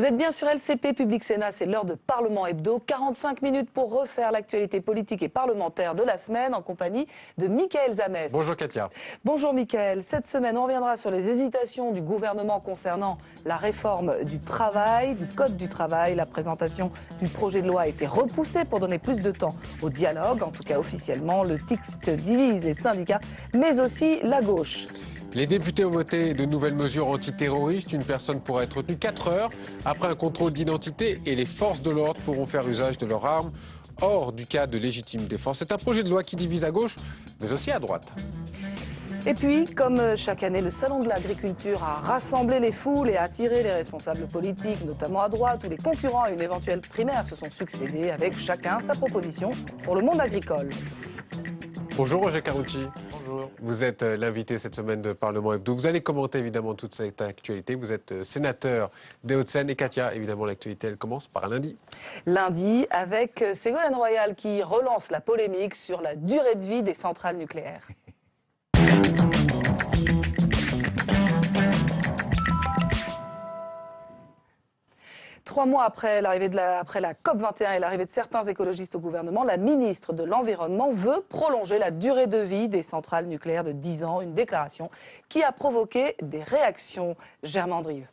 Vous êtes bien sur LCP Public Sénat, c'est l'heure de Parlement Hebdo. 45 minutes pour refaire l'actualité politique et parlementaire de la semaine en compagnie de Mickaël Zamès. Bonjour Katia. Bonjour Mickaël. Cette semaine, on reviendra sur les hésitations du gouvernement concernant la réforme du travail, du Code du travail. La présentation du projet de loi a été repoussée pour donner plus de temps au dialogue. En tout cas, officiellement, le texte divise les syndicats, mais aussi la gauche. Les députés ont voté de nouvelles mesures antiterroristes. Une personne pourra être retenue 4 heures après un contrôle d'identité et les forces de l'ordre pourront faire usage de leurs armes hors du cas de légitime défense. C'est un projet de loi qui divise à gauche, mais aussi à droite. Et puis, comme chaque année, le Salon de l'Agriculture a rassemblé les foules et attiré les responsables politiques, notamment à droite, où les concurrents à une éventuelle primaire se sont succédés avec chacun sa proposition pour le monde agricole. Bonjour Roger Carucci. Bonjour. Vous êtes l'invité cette semaine de Parlement Hebdo. Vous allez commenter évidemment toute cette actualité. Vous êtes sénateur des Hauts-de-Seine. Et Katia, évidemment, l'actualité, elle commence par un lundi. Lundi, avec Ségolène Royal qui relance la polémique sur la durée de vie des centrales nucléaires. 3 mois après l'arrivée après la COP21 et l'arrivée de certains écologistes au gouvernement, la ministre de l'Environnement veut prolonger la durée de vie des centrales nucléaires de 10 ans. Une déclaration qui a provoqué des réactions. Germain Drieux.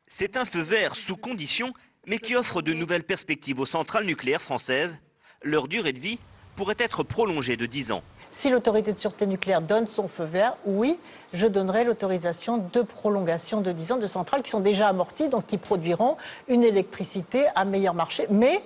C'est un feu vert sous condition, mais qui offre de nouvelles perspectives aux centrales nucléaires françaises. Leur durée de vie pourrait être prolongée de 10 ans. Si l'autorité de sûreté nucléaire donne son feu vert, oui, je donnerai l'autorisation de prolongation de 10 ans de centrales qui sont déjà amorties, donc qui produiront une électricité à meilleur marché. Mais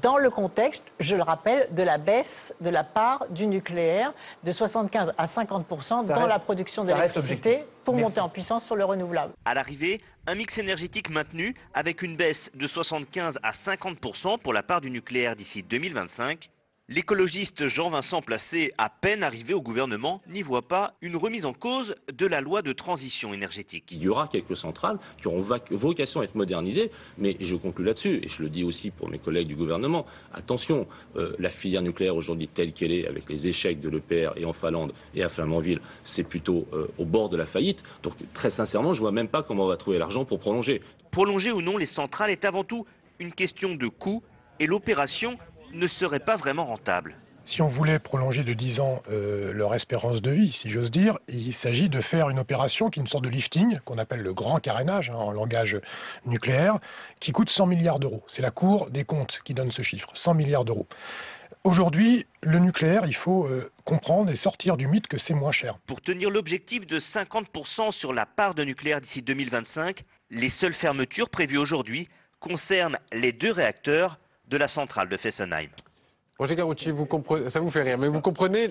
dans le contexte, je le rappelle, de la baisse de la part du nucléaire de 75 à 50% dans la production d'électricité pour monter en puissance sur le renouvelable. À l'arrivée, un mix énergétique maintenu avec une baisse de 75 à 50% pour la part du nucléaire d'ici 2025. L'écologiste Jean-Vincent Placé, à peine arrivé au gouvernement, n'y voit pas une remise en cause de la loi de transition énergétique. Il y aura quelques centrales qui auront vocation à être modernisées, mais je conclue là-dessus, et je le dis aussi pour mes collègues du gouvernement, attention, la filière nucléaire aujourd'hui telle qu'elle est, avec les échecs de l'EPR et en Finlande et à Flamanville, c'est plutôt au bord de la faillite. Donc très sincèrement, je ne vois même pas comment on va trouver l'argent pour prolonger. Prolonger ou non les centrales est avant tout une question de coût, et l'opération ne serait pas vraiment rentable. Si on voulait prolonger de 10 ans leur espérance de vie, si j'ose dire, il s'agit de faire une opération qui est une sorte de lifting, qu'on appelle le grand carénage en langage nucléaire, qui coûte 100 milliards d'euros. C'est la Cour des comptes qui donne ce chiffre, 100 milliards d'euros. Aujourd'hui, le nucléaire, il faut comprendre et sortir du mythe que c'est moins cher. Pour tenir l'objectif de 50% sur la part de nucléaire d'ici 2025, les seules fermetures prévues aujourd'hui concernent les 2 réacteurs de la centrale de Fessenheim. Roger Carucci, vous comprenez, ça vous fait rire, mais vous comprenez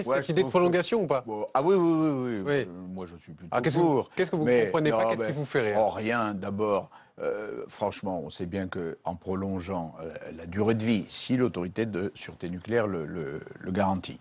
cette idée de prolongation ou pas? Ah oui. Moi, je suis plutôt pour. Qu'est-ce que vous ne comprenez pas? Qu'est-ce qui vous fait rire? Rien. D'abord, franchement, on sait bien qu'en prolongeant la durée de vie, si l'autorité de sûreté nucléaire le garantit,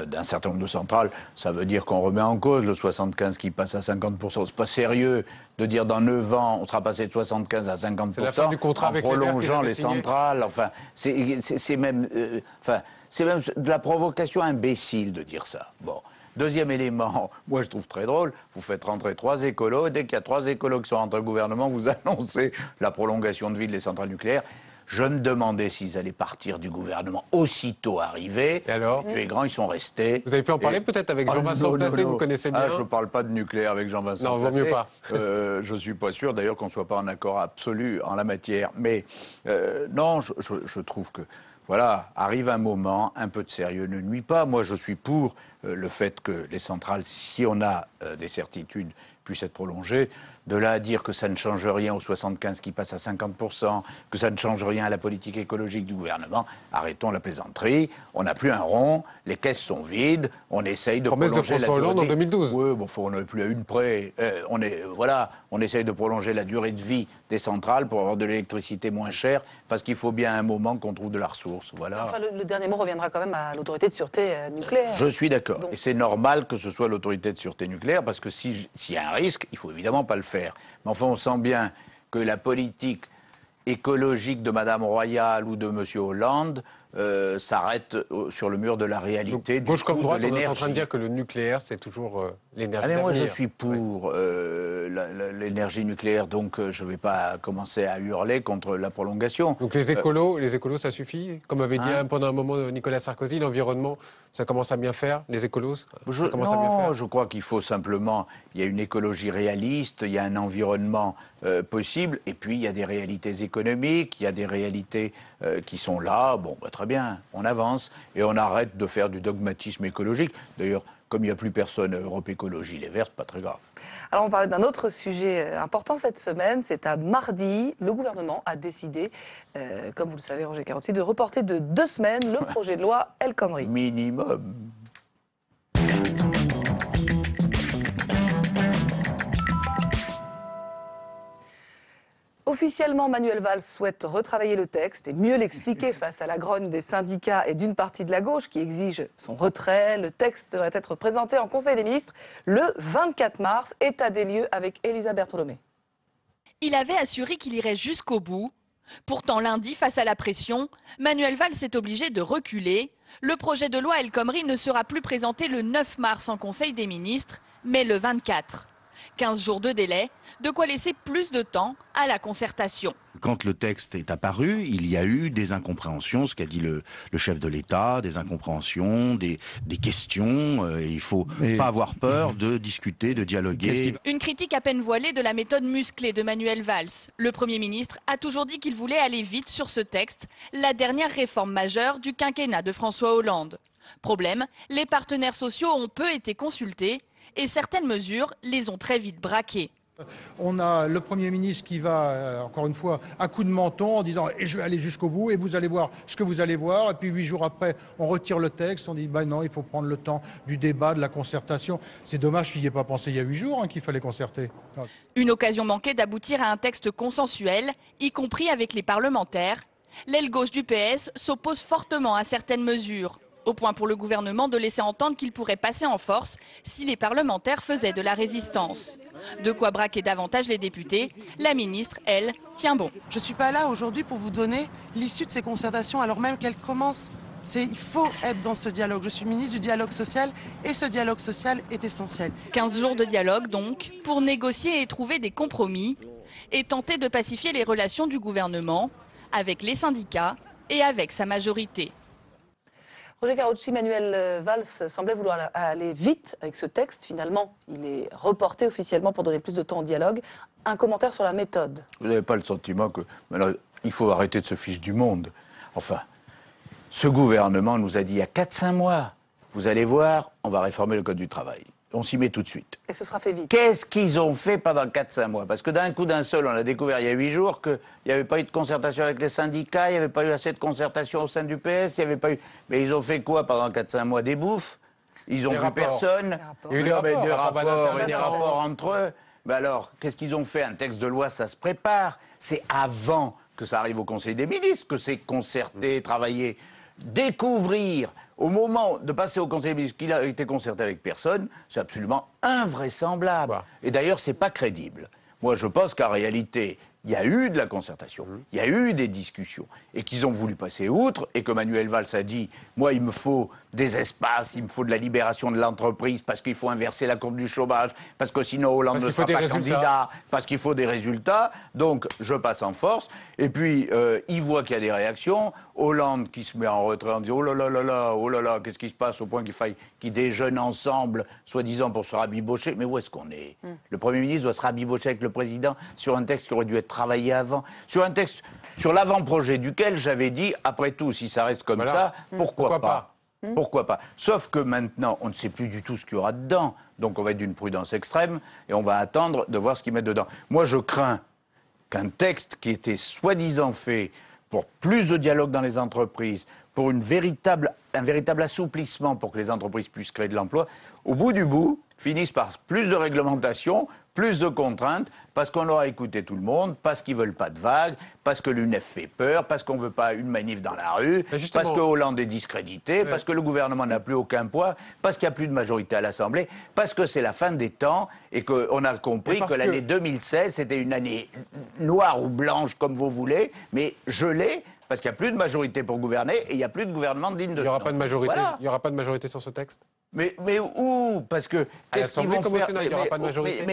d'un certain nombre de centrales, ça veut dire qu'on remet en cause le 75 qui passe à 50%. C'est pas sérieux de dire dans 9 ans, on sera passé de 75 à 50% c'est la fin du contrat en avec prolongeant les signé. centrales. Enfin, c'est même de la provocation imbécile de dire ça. Bon. Deuxième élément, moi je trouve très drôle, vous faites rentrer 3 écolos, et dès qu'il y a 3 écolos qui sont rentrés au gouvernement, vous annoncez la prolongation de vie des centrales nucléaires. Je me demandais s'ils allaient partir du gouvernement aussitôt arrivés. Et alors? Les grands, ils sont restés. Vous avez pu en parler peut-être avec Jean-Vincent Placé, vous connaissez bien. Je ne parle pas de nucléaire avec Jean-Vincent Placé. Non, vaut mieux pas. Je ne suis pas sûr d'ailleurs qu'on ne soit pas en accord absolu en la matière. Mais non, je trouve que, voilà, arrive un moment, un peu de sérieux ne nuit pas. Moi, je suis pour le fait que les centrales, si on a des certitudes, puissent être prolongées. De là à dire que ça ne change rien aux 75 qui passe à 50%, que ça ne change rien à la politique écologique du gouvernement, arrêtons la plaisanterie. On n'a plus un rond, les caisses sont vides, on essaye de promesse prolonger de François Hollande en 2012. Oui, bon, on n'est plus à une près. On essaye de prolonger la durée de vie des centrales pour avoir de l'électricité moins chère, parce qu'il faut bien un moment qu'on trouve de la ressource. Voilà. Enfin, le dernier mot reviendra quand même à l'autorité de sûreté nucléaire. Je suis d'accord. Donc... Et c'est normal que ce soit l'autorité de sûreté nucléaire, parce que s'il y a un risque, il ne faut évidemment pas le faire. Mais enfin, on sent bien que la politique écologique de Mme Royal ou de M. Hollande s'arrête sur le mur de la réalité. Donc, gauche comme droite, on est en train de l'énergie. dire que le nucléaire, c'est toujours l'énergie mais moi, je d'avenir. suis pour l'énergie nucléaire, donc je ne vais pas commencer à hurler contre la prolongation. Donc les écolos, ça suffit. Comme avait dit pendant un moment Nicolas Sarkozy, l'environnement, ça commence à bien faire. Les écolos, ça commence à bien faire. Je crois qu'il faut simplement, il y a une écologie réaliste, il y a un environnement possible, et puis il y a des réalités économiques, il y a des réalités qui sont là. Bon, très bien, on avance et on arrête de faire du dogmatisme écologique. D'ailleurs, comme il n'y a plus personne à Europe Écologie Les Verts, pas très grave. Alors on parlait d'un autre sujet important cette semaine, c'est à mardi, le gouvernement a décidé, comme vous le savez Roger Carotti, de reporter de 2 semaines le projet de loi El Khomri. Minimum. Officiellement, Manuel Valls souhaite retravailler le texte et mieux l'expliquer face à la grogne des syndicats et d'une partie de la gauche qui exige son retrait. Le texte devrait être présenté en Conseil des ministres le 24 mars. État des lieux avec Elisa Bertolomé. Il avait assuré qu'il irait jusqu'au bout. Pourtant, lundi, face à la pression, Manuel Valls est obligé de reculer. Le projet de loi El Khomri ne sera plus présenté le 9 mars en Conseil des ministres, mais le 24. 15 jours de délai, de quoi laisser plus de temps à la concertation. Quand le texte est apparu, il y a eu des incompréhensions, ce qu'a dit le chef de l'État, des incompréhensions, des questions. Il ne faut pas avoir peur de discuter, de dialoguer. Une critique à peine voilée de la méthode musclée de Manuel Valls. Le Premier ministre a toujours dit qu'il voulait aller vite sur ce texte, la dernière réforme majeure du quinquennat de François Hollande. Problème, les partenaires sociaux ont peu été consultés et certaines mesures les ont très vite braqués. On a le Premier ministre qui va, encore une fois, à coup de menton en disant « je vais aller jusqu'au bout et vous allez voir ce que vous allez voir ». Et puis 8 jours après, on retire le texte, on dit « non, il faut prendre le temps du débat, de la concertation ». C'est dommage qu'il n'y ait pas pensé il y a 8 jours qu'il fallait concerter. Une occasion manquée d'aboutir à un texte consensuel, y compris avec les parlementaires. L'aile gauche du PS s'oppose fortement à certaines mesures. Au point pour le gouvernement de laisser entendre qu'il pourrait passer en force si les parlementaires faisaient de la résistance. De quoi braquer davantage les députés. La ministre, elle, tient bon. Je ne suis pas là aujourd'hui pour vous donner l'issue de ces concertations alors même qu'elles commencent. Il faut être dans ce dialogue. Je suis ministre du dialogue social et ce dialogue social est essentiel. 15 jours de dialogue donc, pour négocier et trouver des compromis et tenter de pacifier les relations du gouvernement avec les syndicats et avec sa majorité. Roger Carotti, Manuel Valls semblait vouloir aller vite avec ce texte. Finalement, il est reporté officiellement pour donner plus de temps au dialogue. Un commentaire sur la méthode. Vous n'avez pas le sentiment que... Alors, il faut arrêter de se ficher du monde. Enfin, ce gouvernement nous a dit il y a 4-5 mois, vous allez voir, on va réformer le Code du travail. On s'y met tout de suite. Et ce sera fait vite. Qu'est-ce qu'ils ont fait pendant 4-5 mois? Parce que d'un coup d'un seul, on a découvert il y a 8 jours qu'il n'y avait pas eu de concertation avec les syndicats, il n'y avait pas eu assez de concertation au sein du PS, il n'y avait pas eu... Mais ils ont fait quoi pendant 4-5 mois? Des bouffes? Ils ont vu personne? Il y a eu des rapports et des rapports entre eux. Mais alors, qu'est-ce qu'ils ont fait? Un texte de loi, ça se prépare. C'est avant que ça arrive au Conseil des ministres que c'est concerté, travaillé. Découvrir au moment de passer au Conseil des ministres qu'il a été concerté avec personne, c'est absolument invraisemblable. Et d'ailleurs, c'est pas crédible. Moi, je pense qu'en réalité, il y a eu de la concertation, il y a eu des discussions, et qu'ils ont voulu passer outre, et que Manuel Valls a dit « Moi, il me faut des espaces, il me faut de la libération de l'entreprise, parce qu'il faut inverser la courbe du chômage, parce que sinon Hollande ne sera pas candidat, parce qu'il faut des résultats, donc je passe en force. » Et puis, il voit qu'il y a des réactions, Hollande qui se met en retrait en disant « Oh là là, qu'est-ce qui se passe ?» au point qu'il faille qu'ils déjeunent ensemble, soi-disant pour se rabibocher. Mais où est-ce qu'on est, Le Premier ministre doit se rabibocher avec le Président sur un texte qui aurait dû être travaillé avant, sur un texte, sur l'avant-projet duquel j'avais dit, après tout, si ça reste comme ça, pourquoi pas? Pourquoi pas? Sauf que maintenant, on ne sait plus du tout ce qu'il y aura dedans. Donc on va être d'une prudence extrême et on va attendre de voir ce qu'ils mettent dedans. Moi, je crains qu'un texte qui était soi-disant fait pour plus de dialogue dans les entreprises, pour un véritable assouplissement pour que les entreprises puissent créer de l'emploi, au bout du bout, finissent par plus de réglementation, plus de contraintes, parce qu'on aura écouté tout le monde, parce qu'ils ne veulent pas de vagues, parce que l'UNEF fait peur, parce qu'on ne veut pas une manif dans la rue, parce que Hollande est discrédité, parce que le gouvernement n'a plus aucun poids, parce qu'il n'y a plus de majorité à l'Assemblée, parce que c'est la fin des temps et qu'on a compris que l'année 2016, c'était une année noire ou blanche, comme vous voulez, mais gelée, parce qu'il n'y a plus de majorité pour gouverner et il n'y a plus de gouvernement digne de ce nom. Il n'y aura pas de majorité sur ce texte? Mais où? Parce que... À l'Assemblée comme au Sénat, il n'y aura pas de majorité.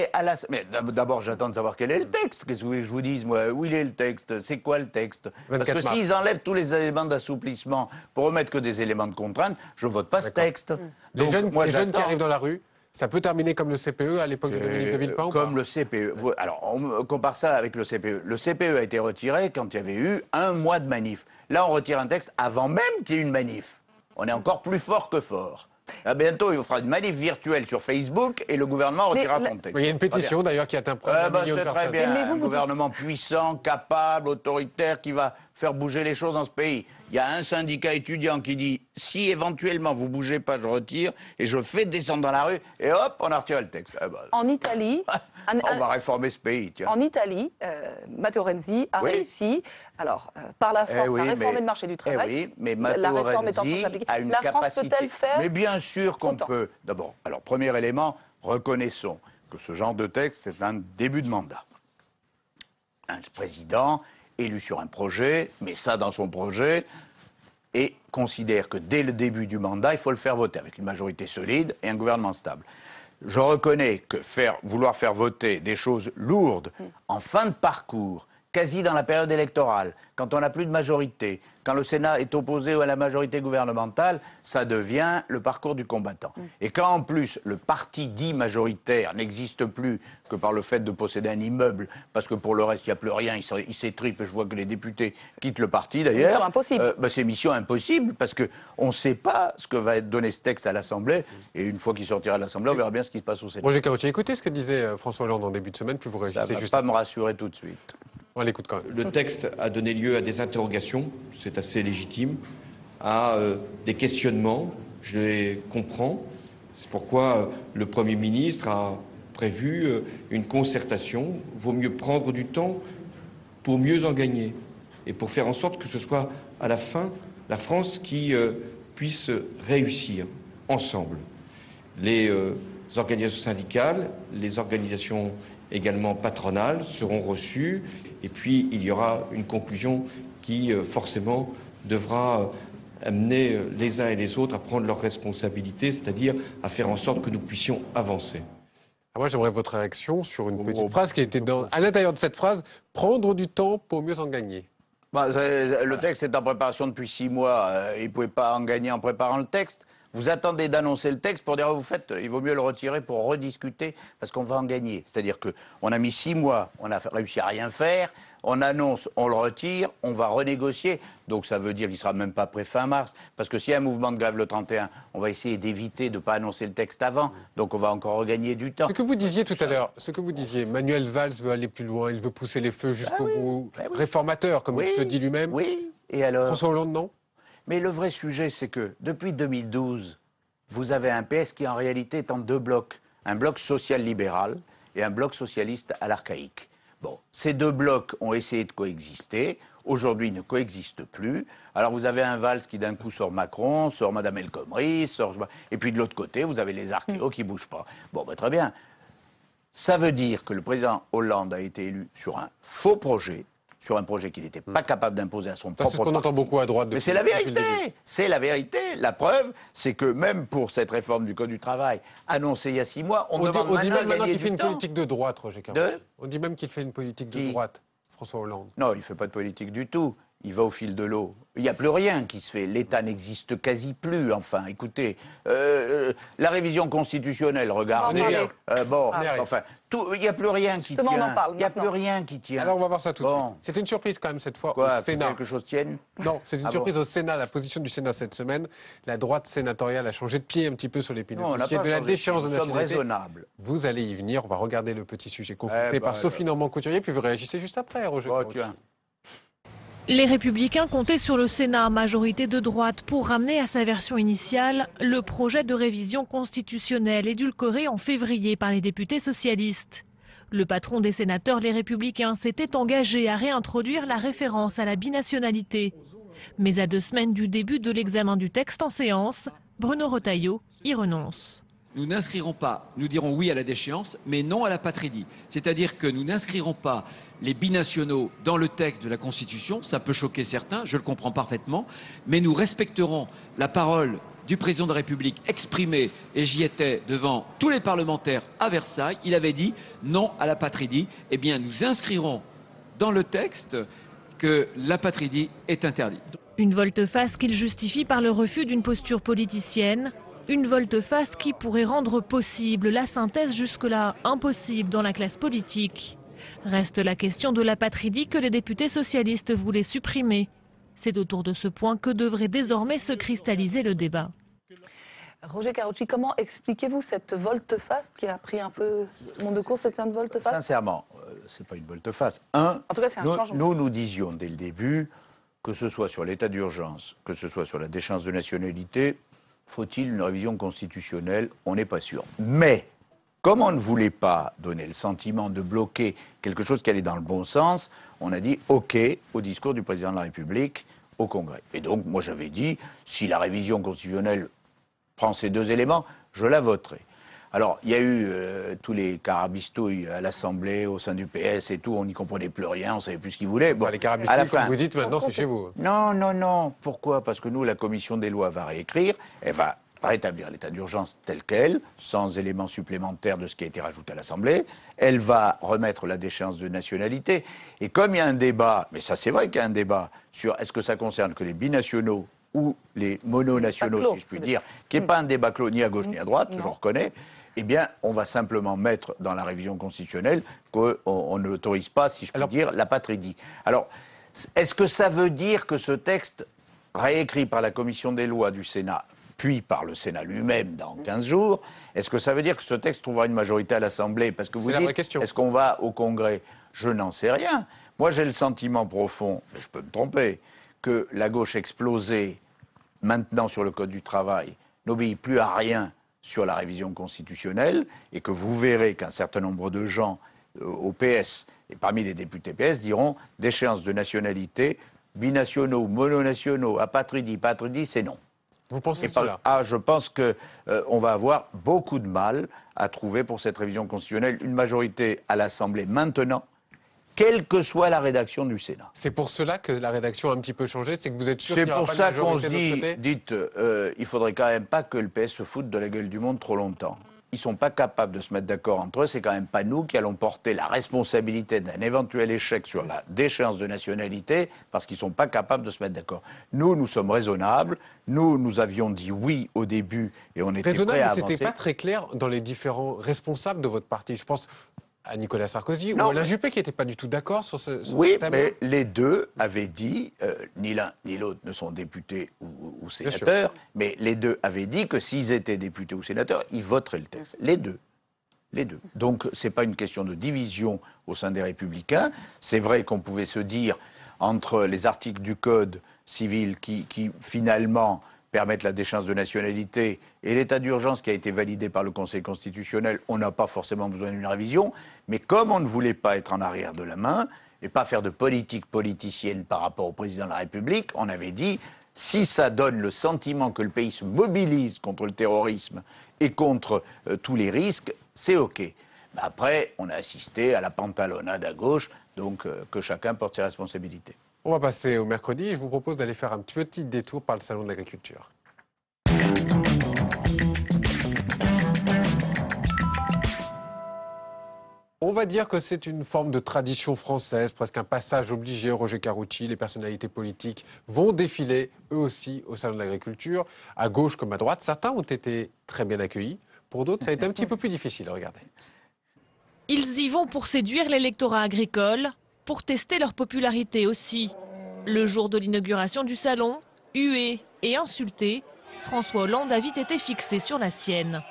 Mais d'abord, j'attends de savoir quel est le texte. Qu'est-ce que vous voulez que je vous dise, moi? Où il est le texte? C'est quoi le texte? Parce que s'ils enlèvent tous les éléments d'assouplissement pour remettre que des éléments de contrainte, je ne vote pas ce texte. Les jeunes qui arrivent dans la rue, ça peut terminer comme le CPE à l'époque de Dominique de Villepin? Comme le CPE. Alors, on compare ça avec le CPE. Le CPE a été retiré quand il y avait eu 1 mois de manif. Là, on retire un texte avant même qu'il y ait une manif. On est encore plus fort que fort. Là, bientôt, il fera une manif virtuelle sur Facebook et le gouvernement retirera son texte. Il y a une pétition d'ailleurs qui atteint près d'un million de personnes. C'est très bien. Un gouvernement puissant, capable, autoritaire, qui va faire bouger les choses dans ce pays. Il y a un syndicat étudiant qui dit « Si éventuellement vous ne bougez pas, je retire et je fais descendre dans la rue. » Et hop, on a retiré le texte. En Italie... on va réformer ce pays, tiens. En Italie, Matteo Renzi a réussi, alors, par la force, à réformer le marché du travail. Oui, mais Matteo Renzi a une capacité... France peut-elle faire... Mais bien sûr qu'on peut. D'abord, alors, premier élément, reconnaissons que ce genre de texte, c'est un début de mandat. Un président élu sur un projet, met ça dans son projet et considère que dès le début du mandat, il faut le faire voter avec une majorité solide et un gouvernement stable. Je reconnais que vouloir faire voter des choses lourdes en fin de parcours, quasi dans la période électorale, quand on n'a plus de majorité, quand le Sénat est opposé à la majorité gouvernementale, ça devient le parcours du combattant. Et quand en plus le parti dit majoritaire n'existe plus que par le fait de posséder un immeuble, parce que pour le reste il n'y a plus rien, il s'étripe, et je vois que les députés quittent le parti d'ailleurs. C'est impossible. C'est mission impossible, parce qu'on ne sait pas ce que va donner ce texte à l'Assemblée, et une fois qu'il sortira de l'Assemblée, on verra bien ce qui se passe au Sénat. Roger Karoutchi, écoutez ce que disait François Hollande en début de semaine, puis vous réagissez juste. Ça ne va pas me rassurer tout de suite. On l'écoute quand même. Le texte a donné lieu à des interrogations, c'est assez légitime, à des questionnements, je les comprends. C'est pourquoi le Premier ministre a prévu une concertation. Vaut mieux prendre du temps pour mieux en gagner et pour faire en sorte que ce soit à la fin la France qui puisse réussir ensemble. Les organisations syndicales, les organisations également patronales seront reçues et puis il y aura une conclusion qui forcément devra amener les uns et les autres à prendre leurs responsabilités, c'est-à-dire à faire en sorte que nous puissions avancer. Moi, j'aimerais votre réaction sur une petite phrase qui était à l'intérieur de cette phrase, prendre du temps pour mieux en gagner. Le texte est en préparation depuis 6 mois. Il ne pouvait pas en gagner en préparant le texte. Vous attendez d'annoncer le texte pour dire il vaut mieux le retirer pour rediscuter parce qu'on va en gagner. C'est-à-dire qu'on a mis 6 mois, on a réussi à rien faire, on annonce, on le retire, on va renégocier. Donc ça veut dire qu'il ne sera même pas prêt fin mars. Parce que s'il y a un mouvement de grève le 31, on va essayer d'éviter de ne pas annoncer le texte avant. Donc on va encore regagner du temps. Ce que vous disiez tout à l'heure, Manuel Valls veut aller plus loin, il veut pousser les feux jusqu'au bout. Réformateur, comme il se dit lui-même. Oui, et alors François Hollande, non? Mais le vrai sujet, c'est que depuis 2012, vous avez un PS qui en réalité est en 2 blocs. Un bloc social-libéral et un bloc socialiste à l'archaïque. Bon, ces 2 blocs ont essayé de coexister. Aujourd'hui, ils ne coexistent plus. Alors vous avez un Valls qui d'un coup sort Macron, sort Madame El Khomri, et puis de l'autre côté, vous avez les archéos qui ne bougent pas. Bon, très bien. Ça veut dire que le président Hollande a été élu sur un faux projet, sur un projet qu'il n'était pas capable d'imposer à son propre parti. C'est ce qu'on entend beaucoup à droite. Mais c'est la vérité. C'est la vérité. La preuve, c'est que même pour cette réforme du Code du travail, annoncée il y a 6 mois, on dit même maintenant qu'il fait une politique de droite, Roger Karoutchi. On dit même qu'il fait une politique de droite, François Hollande. Non, il ne fait pas de politique du tout. Il va au fil de l'eau. Il n'y a plus rien qui se fait. L'État n'existe quasi plus. Enfin, écoutez, la révision constitutionnelle, regardez. Il n'y a plus rien qui tient. Il n'y a plus rien qui tient. Alors on va voir ça tout de suite. C'est une surprise quand même cette fois au Sénat. Quelque chose tienne? Non, c'est une surprise au Sénat. La position du Sénat cette semaine, la droite sénatoriale a changé de pied un petit peu sur l'épineux dossier de la déchéance de nationalité. Raisonnable. Vous allez y venir. On va regarder le petit sujet concocté par Sophie Normand-Couturier, puis vous réagissez juste après, Roger Karoutchi. Les Républicains comptaient sur le Sénat, majorité de droite, pour ramener à sa version initiale le projet de révision constitutionnelle édulcoré en février par les députés socialistes. Le patron des sénateurs, les Républicains, s'était engagé à réintroduire la référence à la binationalité. Mais à 2 semaines du début de l'examen du texte en séance, Bruno Retailleau y renonce. Nous n'inscrirons pas, nous dirons oui à la déchéance, mais non à la patridie. C'est-à-dire que nous n'inscrirons pas les binationaux dans le texte de la Constitution, ça peut choquer certains, je le comprends parfaitement, mais nous respecterons la parole du président de la République exprimé, et j'y étais devant tous les parlementaires à Versailles. Il avait dit non à la patridie. Eh bien, nous inscrirons dans le texte que la patridie est interdite. Une volte-face qu'il justifie par le refus d'une posture politicienne. Une volte-face qui pourrait rendre possible la synthèse jusque-là impossible dans la classe politique. Reste la question de la patridie que les députés socialistes voulaient supprimer. C'est autour de ce point que devrait désormais se cristalliser le débat. Roger Carucci, comment expliquez-vous cette volte-face qui a pris un peu le monde de course, c'est une volte-face? Sincèrement, c'est pas une volte-face. En tout cas, c'est un changement. Nous disions dès le début, que ce soit sur l'état d'urgence, que ce soit sur la déchéance de nationalité, faut-il une révision constitutionnelle? On n'est pas sûr. Mais, comme on ne voulait pas donner le sentiment de bloquer quelque chose qui allait dans le bon sens, on a dit OK au discours du président de la République au Congrès. Et donc, moi j'avais dit, si la révision constitutionnelle prend ces deux éléments, je la voterai. Alors, il y a eu tous les carabistouilles à l'Assemblée, au sein du PS et tout, on n'y comprenait plus rien, on ne savait plus ce qu'ils voulaient. Bon, les carabistouilles, comme vous dites, maintenant c'est chez vous. Non, non, non. Pourquoi? Parce que nous, la commission des lois va réécrire, elle va rétablir l'état d'urgence tel quel, sans éléments supplémentaires de ce qui a été rajouté à l'Assemblée. Elle va remettre la déchéance de nationalité. Et comme il y a un débat, mais ça c'est vrai qu'il y a un débat, sur est-ce que ça concerne que les binationaux ou les mononationaux, si je puis dire, qui n'est pas un débat clos ni à gauche ni à droite, je reconnais, eh bien, on va simplement mettre dans la révision constitutionnelle qu'on n'autorise pas, si je puis dire, la patridie. Alors, est-ce que ça veut dire que ce texte, réécrit par la commission des lois du Sénat, puis par le Sénat lui-même dans 15 jours, est-ce que ça veut dire que ce texte trouvera une majorité à l'Assemblée? Parce que vous dites, est-ce qu'on va au Congrès? Je n'en sais rien. Moi, j'ai le sentiment profond, mais je peux me tromper, que la gauche explosée, maintenant sur le Code du travail, n'obéit plus à rien sur la révision constitutionnelle, et que vous verrez qu'un certain nombre de gens au PS, et parmi les députés PS, diront déchéance de nationalité, binationaux, mononationaux, apatridie, patridie, c'est non. Vous pensez cela? Je pense qu'on va avoir beaucoup de mal à trouver pour cette révision constitutionnelle une majorité à l'Assemblée maintenant, quelle que soit la rédaction du Sénat. C'est pour cela que la rédaction a un petit peu changé, c'est que vous êtes sûr qu'il n'y aura pas de majorité? C'est pour ça qu'on se dit, il faudrait quand même pas que le PS se foute de la gueule du monde trop longtemps. Ils sont pas capables de se mettre d'accord entre eux, c'est quand même pas nous qui allons porter la responsabilité d'un éventuel échec sur la déchéance de nationalité, parce qu'ils sont pas capables de se mettre d'accord. Nous sommes raisonnables, nous avions dit oui au début, et on était prêts à avancer. C'était pas très clair dans les différents responsables de votre parti, je pense à Nicolas Sarkozy ou à Alain Juppé qui n'étaient pas du tout d'accord sur ce thème. Mais les deux avaient dit, ni l'un ni l'autre ne sont députés ou sénateurs, mais les deux avaient dit que s'ils étaient députés ou sénateurs, ils voteraient le texte. Les deux. Donc ce n'est pas une question de division au sein des Républicains. C'est vrai qu'on pouvait se dire, entre les articles du Code civil qui finalement permettre la déchéance de nationalité et l'état d'urgence qui a été validé par le Conseil constitutionnel, on n'a pas forcément besoin d'une révision, mais comme on ne voulait pas être en arrière de la main et pas faire de politique politicienne par rapport au président de la République, on avait dit, si ça donne le sentiment que le pays se mobilise contre le terrorisme et contre tous les risques, c'est OK. Mais après, on a assisté à la pantalonnade à gauche, donc que chacun porte ses responsabilités. On va passer au mercredi. Je vous propose d'aller faire un petit détour par le Salon de l'Agriculture. On va dire que c'est une forme de tradition française, presque un passage obligé. Roger Carucci, les personnalités politiques vont défiler eux aussi au Salon de l'Agriculture, à gauche comme à droite. Certains ont été très bien accueillis, pour d'autres ça a été un petit peu plus difficile, regardez. Ils y vont pour séduire l'électorat agricole, pour tester leur popularité aussi. Le jour de l'inauguration du salon, hué et insulté, François Hollande a vite été fixé sur la sienne.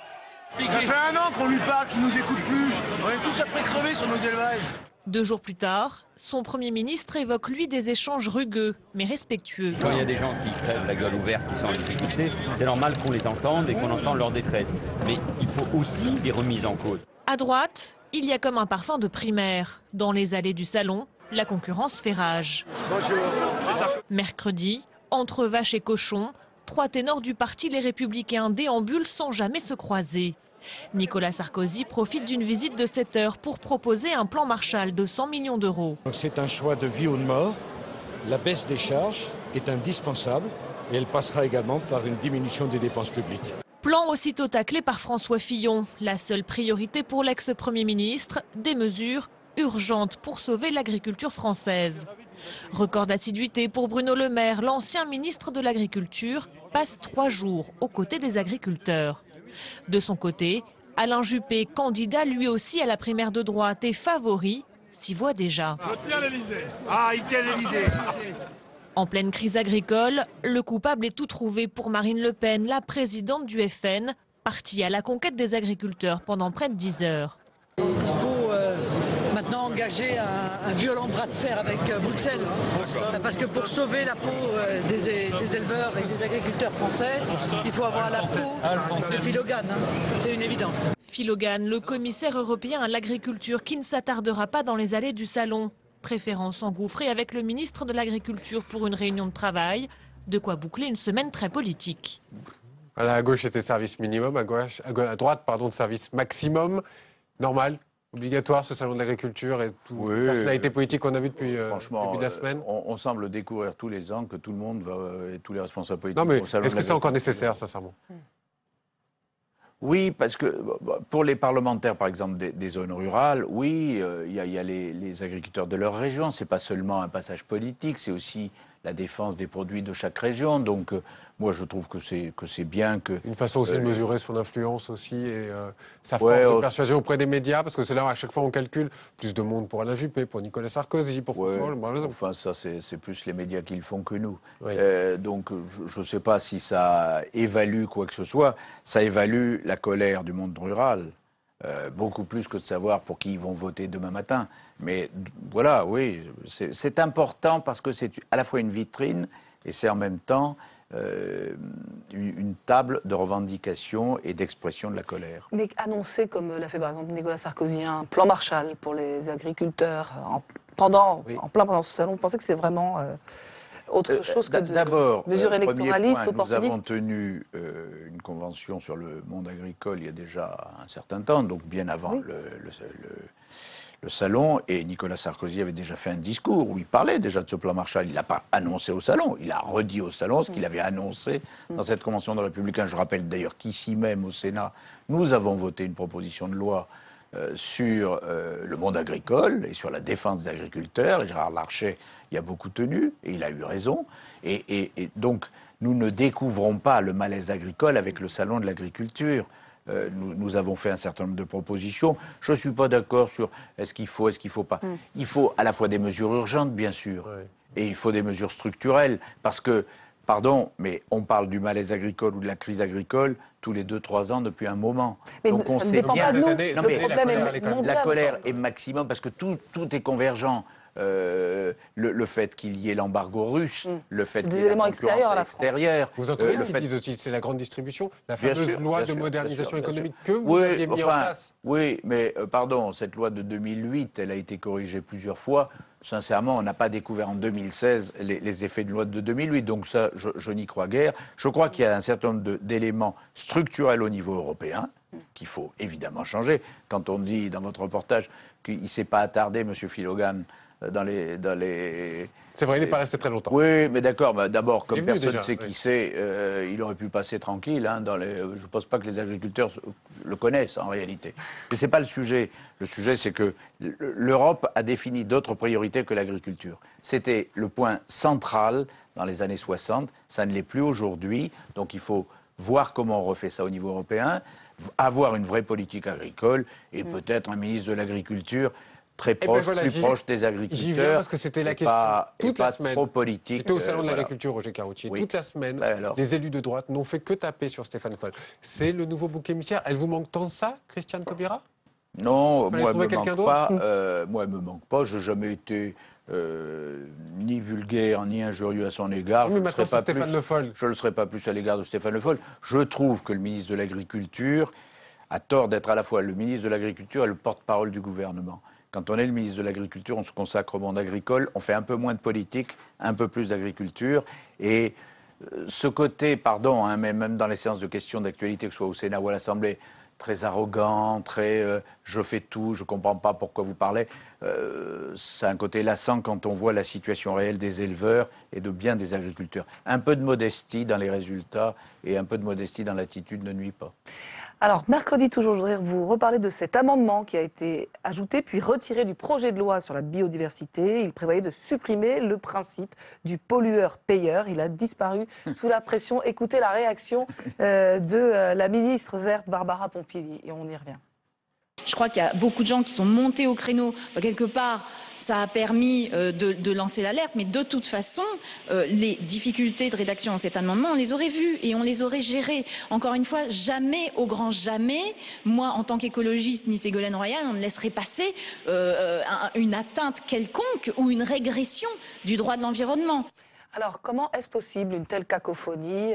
Ça fait 1 an qu'on lui parle, qu'il nous écoute plus. On est tous après crever sur nos élevages. 2 jours plus tard, son Premier ministre évoque lui des échanges rugueux, mais respectueux. Quand il y a des gens qui crèvent la gueule ouverte, qui sont en difficulté, c'est normal qu'on les entende et qu'on entende leur détresse. Mais il faut aussi des remises en cause. À droite, il y a comme un parfum de primaire. Dans les allées du salon, la concurrence fait rage. Bonjour. Mercredi, entre vaches et cochons, 3 ténors du parti Les Républicains déambulent sans jamais se croiser. Nicolas Sarkozy profite d'une visite de 7 heures pour proposer un plan Marshall de 100 millions d'euros. C'est un choix de vie ou de mort. La baisse des charges est indispensable et elle passera également par une diminution des dépenses publiques. Plan aussitôt taclé par François Fillon. La seule priorité pour l'ex-premier ministre, des mesures urgentes pour sauver l'agriculture française. Record d'assiduité pour Bruno Le Maire, l'ancien ministre de l'Agriculture, passe 3 jours aux côtés des agriculteurs. De son côté, Alain Juppé, candidat lui aussi à la primaire de droite et favori, s'y voit déjà. Je tiens l'Élysée. Ah, il tient l'Élysée. En pleine crise agricole, le coupable est tout trouvé pour Marine Le Pen, la présidente du FN, partie à la conquête des agriculteurs pendant près de 10 heures. Il faut maintenant engager un violent bras de fer avec Bruxelles. Parce que pour sauver la peau des éleveurs et des agriculteurs français, il faut avoir la peau de Phil Hogan. Ça, c'est une évidence. Phil Hogan, le commissaire européen à l'agriculture qui ne s'attardera pas dans les allées du salon. Préférant s'engouffrer avec le ministre de l'Agriculture pour une réunion de travail. De quoi boucler une semaine très politique. Voilà, à gauche, c'était service minimum, à droite, pardon, service maximum. Normal, obligatoire, ce salon de l'agriculture et toute personnalité politique qu'on a vu depuis le début de la semaine. On semble découvrir tous les ans que tout le monde va, et tous les responsables politiques. Non, mais au salon de est-ce que c'est encore nécessaire, sincèrement? Oui, parce que pour les parlementaires, par exemple, des zones rurales, oui, il y a les agriculteurs de leur région. C'est pas seulement un passage politique, c'est aussi la défense des produits de chaque région. Donc, moi, je trouve que c'est bien que... Une façon aussi de mesurer son influence aussi et sa force de persuasion auprès des médias, parce que c'est là où à chaque fois on calcule plus de monde pour Alain Juppé, pour Nicolas Sarkozy, pour François Hollande. Enfin, ça, c'est plus les médias qui le font que nous. Donc, je ne sais pas si ça évalue quoi que ce soit. Ça évalue la colère du monde rural. Beaucoup plus que de savoir pour qui ils vont voter demain matin. Mais voilà, oui, c'est important parce que c'est à la fois une vitrine et c'est en même temps une table de revendication et d'expression de la colère. Mais annoncé, comme l'a fait par exemple Nicolas Sarkozy, un plan Marshall pour les agriculteurs en plein pendant ce salon, vous pensez que c'est vraiment autre chose que de mesures électoralistes, opportunistes? Nous avons tenu une convention sur le monde agricole il y a déjà un certain temps, donc bien avant le salon, et Nicolas Sarkozy avait déjà fait un discours où il parlait déjà de ce plan Marshall. Il ne l'a pas annoncé au salon, il a redit au salon ce qu'il avait annoncé dans cette convention de Républicains. Je rappelle d'ailleurs qu'ici même au Sénat, nous avons voté une proposition de loi sur le monde agricole et sur la défense des agriculteurs. Et Gérard Larcher y a beaucoup tenu, et il a eu raison. Et donc, nous ne découvrons pas le malaise agricole avec le salon de l'agriculture. Nous avons fait un certain nombre de propositions. Je ne suis pas d'accord sur est-ce qu'il faut, est-ce qu'il ne faut pas. Il faut à la fois des mesures urgentes, bien sûr, et il faut des mesures structurelles, parce que, pardon, mais on parle du malaise agricole ou de la crise agricole tous les 2-3 ans depuis un moment. Mais donc on sait bien. La colère est maximum parce que tout est convergent. Le fait qu'il y ait l'embargo russe, le fait qu'il y ait la concurrence extérieure. Vous entendez ce qu'ils disent aussi, c'est la grande distribution, la fameuse loi de modernisation économique que vous aviez mis en place. Oui, mais pardon, cette loi de 2008, elle a été corrigée plusieurs fois. Sincèrement, on n'a pas découvert en 2016 les effets de loi de 2008, donc ça, je n'y crois guère. Je crois qu'il y a un certain nombre d'éléments structurels au niveau européen qu'il faut évidemment changer. Quand on dit dans votre reportage qu'il ne s'est pas attardé, M. Phil Hogan, dans les... C'est vrai, il n'est pas resté très longtemps. Oui, mais d'accord, d'abord, comme personne ne sait qui c'est, il aurait pu passer tranquille. Hein, je ne pense pas que les agriculteurs le connaissent, en réalité. Mais ce n'est pas le sujet. Le sujet, c'est que l'Europe a défini d'autres priorités que l'agriculture. C'était le point central dans les années 60. Ça ne l'est plus aujourd'hui. Donc il faut voir comment on refait ça au niveau européen, avoir une vraie politique agricole et peut-être un ministre de l'Agriculture très proche, plus proche des agriculteurs. J'y viens parce que c'était la question toute la semaine. Trop politique. J'étais au salon de l'agriculture, Roger Caroutier. Toute la semaine, les élus de droite n'ont fait que taper sur Stéphane Foll. C'est le nouveau bouc émissaire. Elle vous manque tant de ça, Christiane Taubira? Non, moi, elle ne me manque pas. Je n'ai jamais été ni vulgaire, ni injurieux à son égard. Je ne le serai pas plus à l'égard de Stéphane Le Foll. Je trouve que le ministre de l'Agriculture a tort d'être à la fois le ministre de l'Agriculture et le porte-parole du gouvernement. Quand on est le ministre de l'Agriculture, on se consacre au monde agricole, on fait un peu moins de politique, un peu plus d'agriculture. Et ce côté, pardon, hein, même dans les séances de questions d'actualité, que ce soit au Sénat ou à l'Assemblée, très arrogant, très je fais tout, je ne comprends pas pourquoi vous parlez. C'est un côté lassant quand on voit la situation réelle des éleveurs et de bien des agriculteurs. Un peu de modestie dans les résultats et un peu de modestie dans l'attitude ne nuit pas. Alors, mercredi toujours, je voudrais vous reparler de cet amendement qui a été ajouté puis retiré du projet de loi sur la biodiversité. Il prévoyait de supprimer le principe du pollueur-payeur. Il a disparu sous la pression. Écoutez la réaction de la ministre verte Barbara Pompili et on y revient. Je crois qu'il y a beaucoup de gens qui sont montés au créneau. Quelque part, ça a permis de lancer l'alerte, mais de toute façon, les difficultés de rédaction dans cet amendement, on les aurait vues et on les aurait gérées. Encore une fois, jamais, au grand jamais, moi, en tant qu'écologiste, ni Ségolène Royal, on ne laisserait passer une atteinte quelconque ou une régression du droit de l'environnement. Alors, comment est-ce possible une telle cacophonie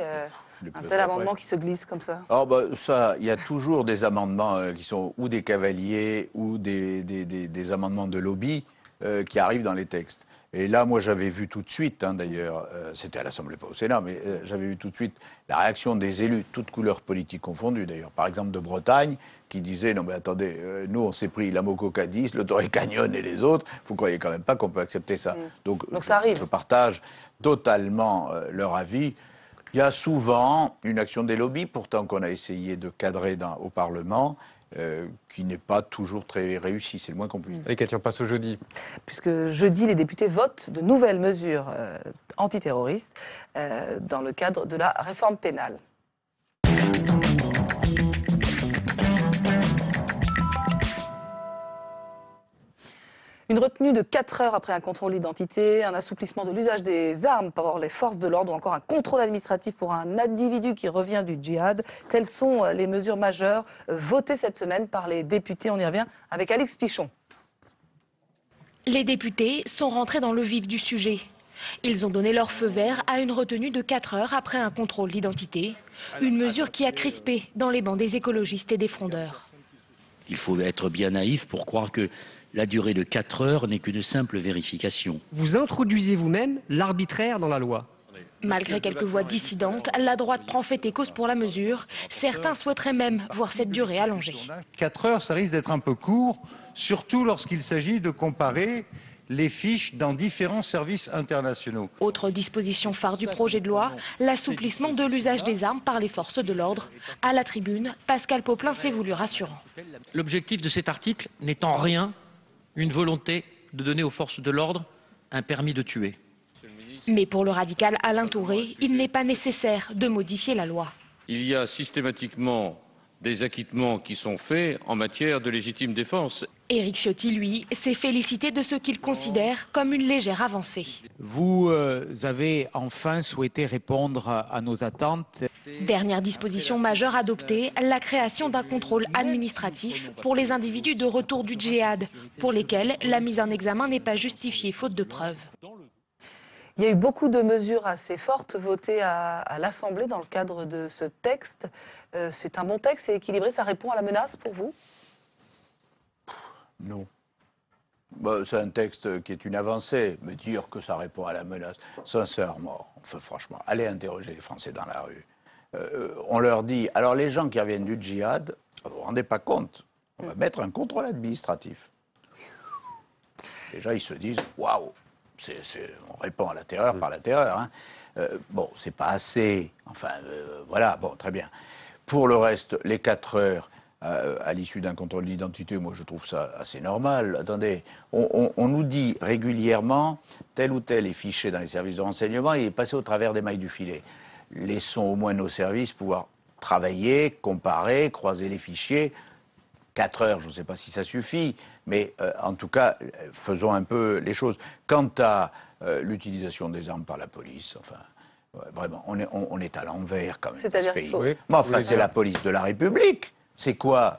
un tel amendement qui se glisse comme ça? Alors, ça, il y a toujours des amendements qui sont ou des cavaliers ou des amendements de lobby qui arrivent dans les textes. Et là, moi, j'avais vu tout de suite, d'ailleurs, c'était à l'Assemblée, pas au Sénat, mais j'avais vu tout de suite la réaction des élus, toutes couleurs politiques confondues, d'ailleurs. Par exemple, de Bretagne, qui disait, non mais attendez, nous, on s'est pris la Moco-Cadiz, le Torrey Canyon et les autres, vous croyez quand même pas qu'on peut accepter ça. Donc ça arrive. Je partage totalement leur avis. Il y a souvent une action des lobbies, pourtant qu'on a essayé de cadrer au Parlement, qui n'est pas toujours très réussie, c'est le moins qu'on puisse dire. Et Cathy, on passe au jeudi. Puisque jeudi, les députés votent de nouvelles mesures antiterroristes dans le cadre de la réforme pénale. Une retenue de 4 heures après un contrôle d'identité, un assouplissement de l'usage des armes par les forces de l'ordre ou encore un contrôle administratif pour un individu qui revient du djihad. Telles sont les mesures majeures votées cette semaine par les députés. On y revient avec Alix Pichon. Les députés sont rentrés dans le vif du sujet. Ils ont donné leur feu vert à une retenue de 4 heures après un contrôle d'identité. Une mesure qui a crispé dans les bancs des écologistes et des frondeurs. Il faut être bien naïf pour croire que la durée de 4 heures n'est qu'une simple vérification. Vous introduisez vous-même l'arbitraire dans la loi. Malgré quelques voix dissidentes, la droite prend fait et cause pour la mesure. Certains souhaiteraient même voir cette durée allongée. 4 heures, ça risque d'être un peu court, surtout lorsqu'il s'agit de comparer les fiches dans différents services internationaux. Autre disposition phare du projet de loi, l'assouplissement de l'usage des armes par les forces de l'ordre. À la tribune, Pascal Popelin s'est voulu rassurant. L'objectif de cet article n'est en rien une volonté de donner aux forces de l'ordre un permis de tuer. Mais pour le radical Alain Touré, il n'est pas nécessaire de modifier la loi. Il y a systématiquement des acquittements qui sont faits en matière de légitime défense. Éric Ciotti, lui, s'est félicité de ce qu'il considère comme une légère avancée. Vous avez enfin souhaité répondre à nos attentes. Dernière disposition majeure adoptée, la création d'un contrôle administratif pour les individus de retour du djihad, pour lesquels la mise en examen n'est pas justifiée faute de preuves. Il y a eu beaucoup de mesures assez fortes votées à l'Assemblée dans le cadre de ce texte. C'est un bon texte, c'est équilibré, ça répond à la menace pour vous? Non. C'est un texte qui est une avancée, mais dire que ça répond à la menace, sincèrement, enfin, franchement, allez interroger les Français dans la rue. On leur dit, alors les gens qui reviennent du djihad, vous ne vous rendez pas compte, on va mettre un contrôle administratif. Déjà, ils se disent, waouh, on répond à la terreur par la terreur. Hein. Bon, c'est pas assez, enfin, voilà, bon, très bien. Pour le reste, les 4 heures à l'issue d'un contrôle d'identité, moi je trouve ça assez normal. Attendez, on nous dit régulièrement, tel ou tel est fiché dans les services de renseignement et est passé au travers des mailles du filet. Laissons au moins nos services pouvoir travailler, comparer, croiser les fichiers. 4 heures, je ne sais pas si ça suffit, mais en tout cas, faisons un peu les choses. Quant à l'utilisation des armes par la police, enfin, vraiment, on est à l'envers quand même dans ce pays. Oui. Mais enfin, c'est la police de la République. C'est quoi?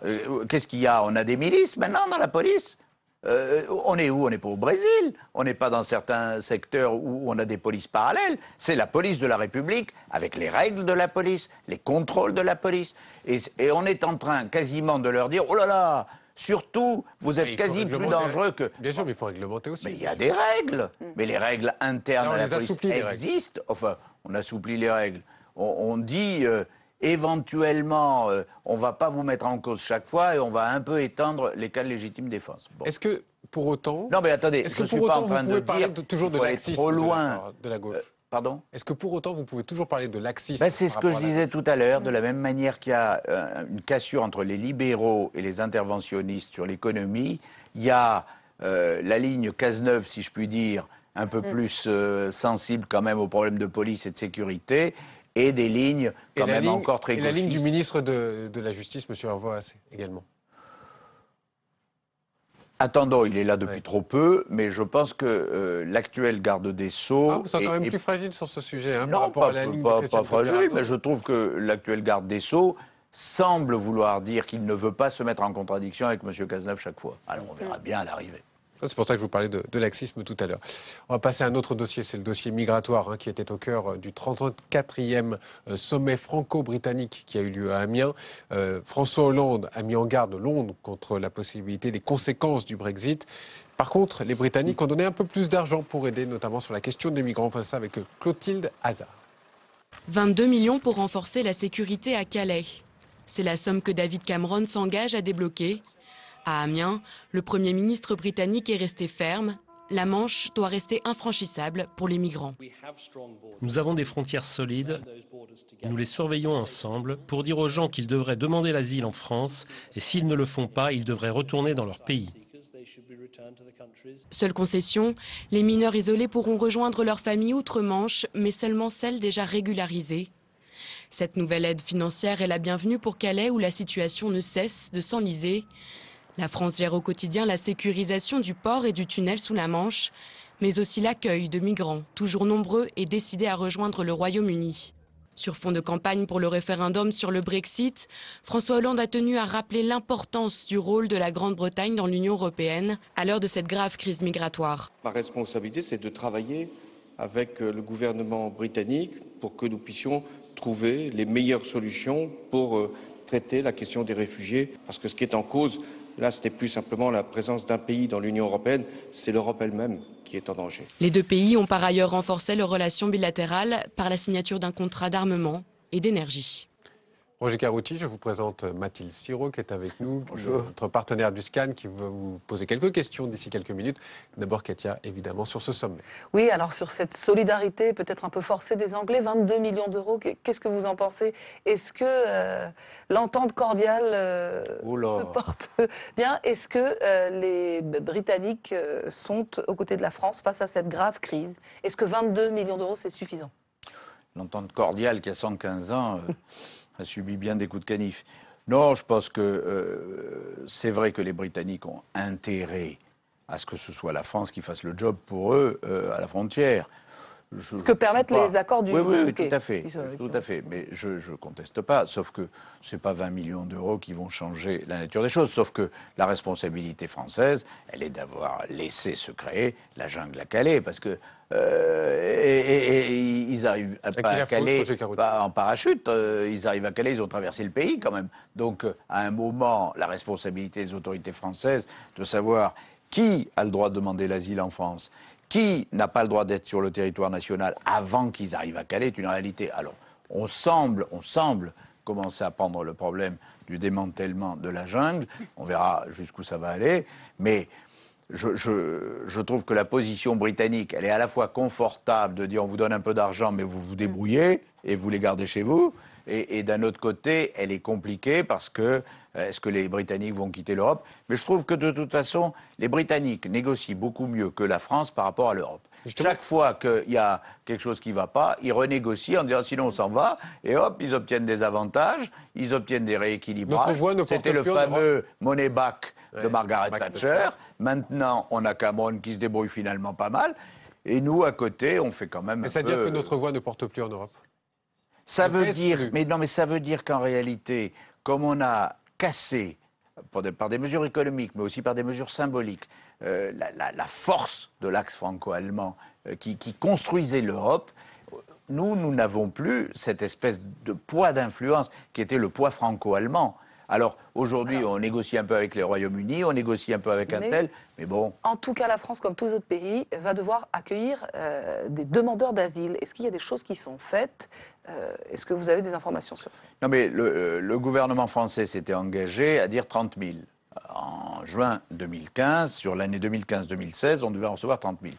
Qu'est-ce qu'il y a? On a des milices maintenant dans la police? On est où? On n'est pas au Brésil. On n'est pas dans certains secteurs où on a des polices parallèles. C'est la police de la République, avec les règles de la police, les contrôles de la police. Et on est en train quasiment de leur dire, oh là là, surtout, vous êtes quasi plus dangereux que... Bien sûr, mais il faut réglementer aussi. Mais il y a des règles. Mais les règles internes non, à la police existent. Enfin, on assouplit les règles. On dit... éventuellement, on ne va pas vous mettre en cause chaque fois et on va un peu étendre les cas de légitime défense. Bon. Est-ce que, pour autant... Non, mais attendez, je ne suis pas en train de dire toujours de laxisme trop loin de la gauche pardon? Est-ce que pour autant, vous pouvez toujours parler de laxisme? C'est ce que je disais tout à l'heure, de la même manière qu'il y a une cassure entre les libéraux et les interventionnistes sur l'économie, il y a la ligne Cazeneuve, si je puis dire, un peu plus sensible quand même aux problèmes de police et de sécurité, et des lignes quand même encore très gauchistes. Et la ligne du ministre de la Justice, M. Hervoas, également. Attendons, il est là depuis trop peu, mais je pense que l'actuel garde des Sceaux... vous êtes quand même plus fragile sur ce sujet, hein, non, par rapport à la ligne pas fragile, mais je trouve que l'actuel garde des Sceaux semble vouloir dire qu'il ne veut pas se mettre en contradiction avec M. Cazeneuve chaque fois. Alors on verra bien à l'arrivée. C'est pour ça que je vous parlais de laxisme tout à l'heure. On va passer à un autre dossier, c'est le dossier migratoire, qui était au cœur du 34e sommet franco-britannique qui a eu lieu à Amiens. François Hollande a mis en garde Londres contre la possibilité des conséquences du Brexit. Par contre, les Britanniques ont donné un peu plus d'argent pour aider, notamment sur la question des migrants. On fait ça avec Clotilde Hazard. 22 millions pour renforcer la sécurité à Calais. C'est la somme que David Cameron s'engage à débloquer. À Amiens, le Premier ministre britannique est resté ferme. La Manche doit rester infranchissable pour les migrants. Nous avons des frontières solides. Nous les surveillons ensemble pour dire aux gens qu'ils devraient demander l'asile en France et s'ils ne le font pas, ils devraient retourner dans leur pays. Seule concession, les mineurs isolés pourront rejoindre leur famille outre-Manche, mais seulement celles déjà régularisées. Cette nouvelle aide financière est la bienvenue pour Calais où la situation ne cesse de s'enliser. La France gère au quotidien la sécurisation du port et du tunnel sous la Manche, mais aussi l'accueil de migrants, toujours nombreux et décidés à rejoindre le Royaume-Uni. Sur fond de campagne pour le référendum sur le Brexit, François Hollande a tenu à rappeler l'importance du rôle de la Grande-Bretagne dans l'Union européenne à l'heure de cette grave crise migratoire. Ma responsabilité, c'est de travailler avec le gouvernement britannique pour que nous puissions trouver les meilleures solutions pour traiter la question des réfugiés, parce que ce qui est en cause, là, ce n'est plus simplement la présence d'un pays dans l'Union européenne, c'est l'Europe elle-même qui est en danger. Les deux pays ont par ailleurs renforcé leurs relations bilatérales par la signature d'un contrat d'armement et d'énergie. Roger Carucci, je vous présente Mathilde Siro qui est avec nous, notre partenaire du SCAN, qui va vous poser quelques questions d'ici quelques minutes. D'abord, Katia, évidemment, sur ce sommet. Oui, alors sur cette solidarité peut-être un peu forcée des Anglais, 22 millions d'euros, qu'est-ce que vous en pensez? Est-ce que l'entente cordiale se porte bien? Est-ce que les Britanniques sont aux côtés de la France face à cette grave crise? Est-ce que 22 millions d'euros, c'est suffisant? L'entente cordiale qui a 115 ans... a subi bien des coups de canif. Non, je pense que c'est vrai que les Britanniques ont intérêt à ce que ce soit la France qui fasse le job pour eux à la frontière. Ce que permettent les accords du... Oui, tout à fait. Tout à fait. Mais je ne conteste pas, sauf que ce n'est pas 20 millions d'euros qui vont changer la nature des choses. Sauf que la responsabilité française, elle est d'avoir laissé se créer la jungle à Calais. Parce que ils arrivent à Calais en parachute. Ils arrivent à Calais, ils ont traversé le pays quand même. Donc, à un moment, la responsabilité des autorités françaises de savoir qui a le droit de demander l'asile en France, qui n'a pas le droit d'être sur le territoire national avant qu'ils arrivent à Calais est une réalité. Alors, on semble commencer à prendre le problème du démantèlement de la jungle. On verra jusqu'où ça va aller. Mais je trouve que la position britannique, elle est à la fois confortable de dire on vous donne un peu d'argent, mais vous vous débrouillez et vous les gardez chez vous. Et d'un autre côté, elle est compliquée parce que est-ce que les Britanniques vont quitter l'Europe? Mais je trouve que de toute façon, les Britanniques négocient beaucoup mieux que la France par rapport à l'Europe. Chaque fois qu'il y a quelque chose qui ne va pas, ils renégocient en disant sinon on s'en va, et hop, ils obtiennent des avantages, ils obtiennent des rééquilibrages. C'était le fameux money back de Margaret Thatcher. Maintenant, on a Cameron qui se débrouille finalement pas mal, et nous, à côté, on fait quand même un peu... C'est-à-dire que notre voix ne porte plus en Europe? Ça veut dire, mais ça veut dire qu'en réalité, comme on a cassé, par des mesures économiques, mais aussi par des mesures symboliques, la force de l'axe franco-allemand qui construisait l'Europe, nous n'avons plus cette espèce de poids d'influence qui était le poids franco-allemand. Alors aujourd'hui, on négocie un peu avec les Royaumes-Unis, on négocie un peu avec un tel, mais bon. En tout cas, la France, comme tous les autres pays, va devoir accueillir des demandeurs d'asile. Est-ce qu'il y a des choses qui sont faites? Est-ce que vous avez des informations sur ça? Non, mais le gouvernement français s'était engagé à dire 30 000. En juin 2015, sur l'année 2015-2016, on devait en recevoir 30 000.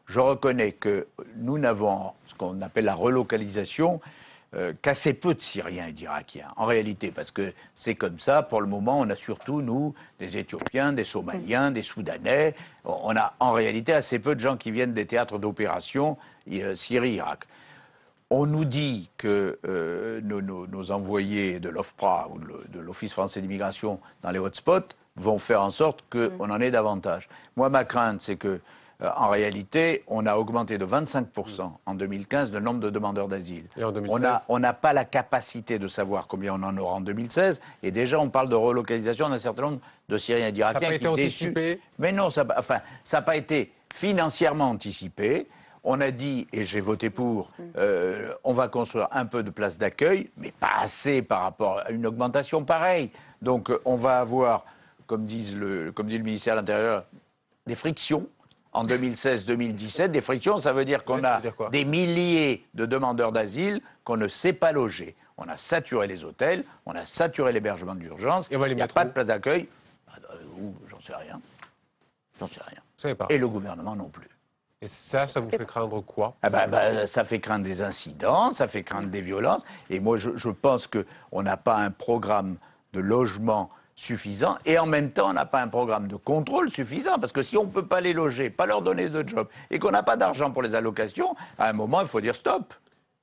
Je reconnais que nous n'avons ce qu'on appelle la relocalisation qu'assez peu de Syriens et d'Irakiens, en réalité, parce que c'est comme ça, pour le moment, on a surtout, nous, des Éthiopiens, des Somaliens, des Soudanais, on a en réalité assez peu de gens qui viennent des théâtres d'opération Syrie-Irak. On nous dit que nos envoyés de l'OFPRA ou de l'Office français d'immigration dans les hotspots vont faire en sorte qu'on en ait davantage. Moi, ma crainte, c'est que en réalité, on a augmenté de 25% en 2015 le nombre de demandeurs d'asile. Et en 2016 on n'a pas la capacité de savoir combien on en aura en 2016. Et déjà, on parle de relocalisation d'un certain nombre de Syriens et d'Irakiens. Ça n'a pas été anticipé? Mais non, ça n'a pas été financièrement anticipé. On a dit, et j'ai voté pour, on va construire un peu de places d'accueil, mais pas assez par rapport à une augmentation pareille. Donc on va avoir, comme dit le ministère de l'Intérieur, des frictions. En 2016-2017, des frictions, ça veut dire qu'on a des milliers de demandeurs d'asile qu'on ne sait pas loger. On a saturé les hôtels, on a saturé l'hébergement d'urgence, il n'y a pas de place d'accueil. J'en sais rien. J'en sais rien. Vous savez pas. Et le gouvernement non plus. Et ça vous fait craindre quoi? Ça fait craindre des incidents, ça fait craindre des violences. Et moi, je pense qu'on n'a pas un programme de logement suffisant, et en même temps, on n'a pas un programme de contrôle suffisant, parce que si on ne peut pas les loger, pas leur donner de job, et qu'on n'a pas d'argent pour les allocations, à un moment, il faut dire stop.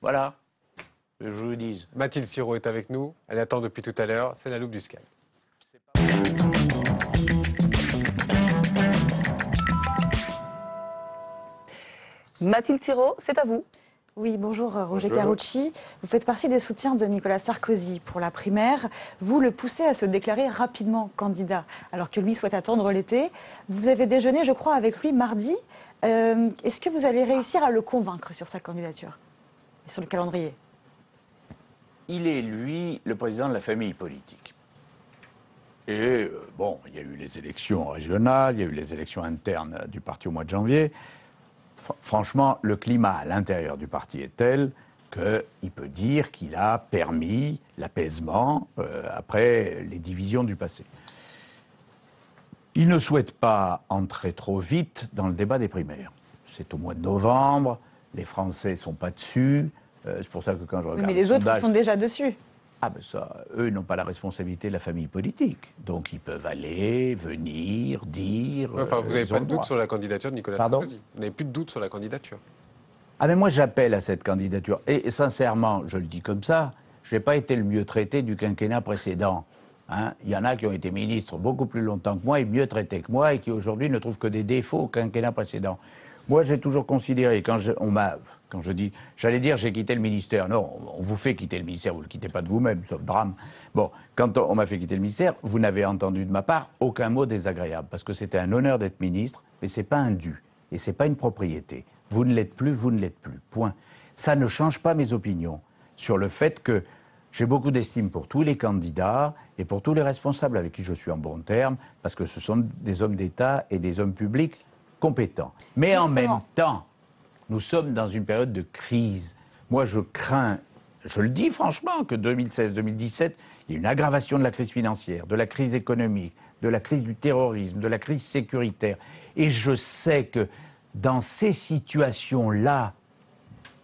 Voilà. Je vous le dis. Mathilde Sirot est avec nous, elle attend depuis tout à l'heure, c'est la loupe du Sky. Mathilde Sirot, c'est à vous. Oui, bonjour Roger Carucci. Vous faites partie des soutiens de Nicolas Sarkozy pour la primaire. Vous le poussez à se déclarer rapidement candidat, alors que lui souhaite attendre l'été. Vous avez déjeuné, je crois, avec lui mardi. Est-ce que vous allez réussir à le convaincre sur sa candidature et sur le calendrier? Il est, lui, le président de la famille politique. Et bon, il y a eu les élections régionales, il y a eu les élections internes du parti au mois de janvier. Franchement, le climat à l'intérieur du parti est tel qu'il peut dire qu'il a permis l'apaisement après les divisions du passé. Il ne souhaite pas entrer trop vite dans le débat des primaires. C'est au mois de novembre, les Français ne sont pas dessus. C'est pour ça que quand je regarde mais les autres sont déjà dessus. Ah ben ça, eux n'ont pas la responsabilité de la famille politique. Donc ils peuvent aller, venir, dire... Enfin, vous n'avez pas de doute sur la candidature de Nicolas Sarkozy? Vous n'avez plus de doute sur la candidature? Ah mais moi j'appelle à cette candidature. Et sincèrement, je le dis comme ça, je n'ai pas été le mieux traité du quinquennat précédent. Hein, il y en a qui ont été ministres beaucoup plus longtemps que moi et mieux traités que moi et qui aujourd'hui ne trouvent que des défauts au quinquennat précédent. Moi j'ai toujours considéré, quand je dis, j'allais dire j'ai quitté le ministère, non, on vous fait quitter le ministère, vous ne le quittez pas de vous-même, sauf drame. Bon, quand on m'a fait quitter le ministère, vous n'avez entendu de ma part aucun mot désagréable, parce que c'était un honneur d'être ministre, mais ce n'est pas un dû, et ce n'est pas une propriété. Vous ne l'êtes plus, vous ne l'êtes plus, point. Ça ne change pas mes opinions sur le fait que j'ai beaucoup d'estime pour tous les candidats et pour tous les responsables avec qui je suis en bon terme, parce que ce sont des hommes d'État et des hommes publics compétents. Mais en même temps, nous sommes dans une période de crise. Moi, je crains, je le dis franchement, que 2016-2017, il y a une aggravation de la crise financière, de la crise économique, de la crise du terrorisme, de la crise sécuritaire. Et je sais que dans ces situations-là,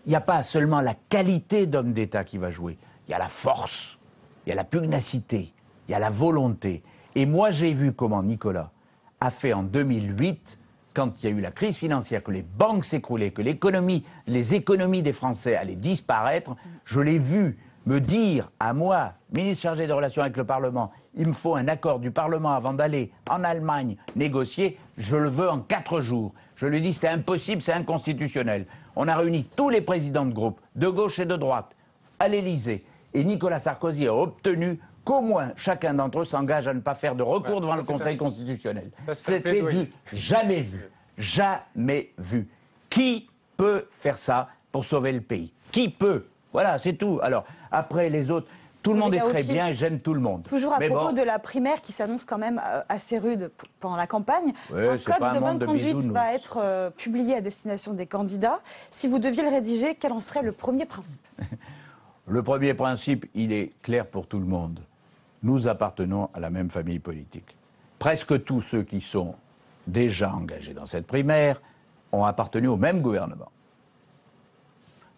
il n'y a pas seulement la qualité d'homme d'État qui va jouer. Il y a la force, il y a la pugnacité, il y a la volonté. Et moi, j'ai vu comment Nicolas a fait en 2008... quand il y a eu la crise financière, que les banques s'écroulaient, que les économies des Français allaient disparaître, je l'ai vu me dire à moi, ministre chargé des relations avec le Parlement, il me faut un accord du Parlement avant d'aller en Allemagne négocier, je le veux en 4 jours. Je lui ai dit c'est impossible, c'est inconstitutionnel. On a réuni tous les présidents de groupe, de gauche et de droite, à l'Élysée, et Nicolas Sarkozy a obtenu qu'au moins chacun d'entre eux s'engage à ne pas faire de recours devant le Conseil constitutionnel. C'était du jamais vu. Jamais vu. Qui peut faire ça pour sauver le pays? Qui peut? Voilà, c'est tout. Alors, après, les autres, Tout le monde est Roger très Carucci, bien et j'aime tout le monde. Toujours à Mais propos bon, de la primaire qui s'annonce quand même assez rude pendant la campagne, Ouais, un c'est pas code un de monde bonne de conduite bisounours. va être publié à destination des candidats. Si vous deviez le rédiger, quel en serait le premier principe? le premier principe, il est clair pour tout le monde. Nous appartenons à la même famille politique. Presque tous ceux qui sont déjà engagés dans cette primaire ont appartenu au même gouvernement.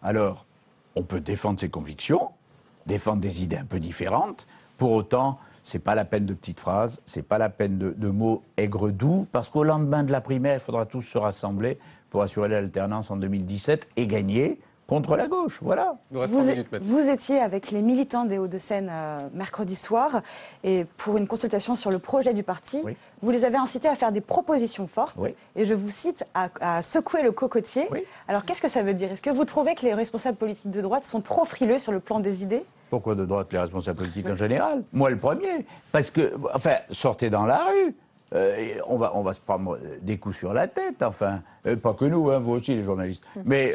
Alors, on peut défendre ses convictions, défendre des idées un peu différentes. Pour autant, c'est pas la peine de petites phrases, c'est pas la peine de mots aigres-doux, parce qu'au lendemain de la primaire, il faudra tous se rassembler pour assurer l'alternance en 2017 et gagner contre la gauche. Voilà. Vous étiez avec les militants des Hauts-de-Seine mercredi soir, et pour une consultation sur le projet du parti, vous les avez incités à faire des propositions fortes, et je vous cite, à secouer le cocotier. Alors qu'est-ce que ça veut dire? Est-ce que vous trouvez que les responsables politiques de droite sont trop frileux sur le plan des idées? Pourquoi de droite, les responsables politiques en général? Moi, le premier. Parce que, enfin, sortez dans la rue. On va se prendre des coups sur la tête, enfin. Pas que nous, hein, vous aussi, les journalistes. Mais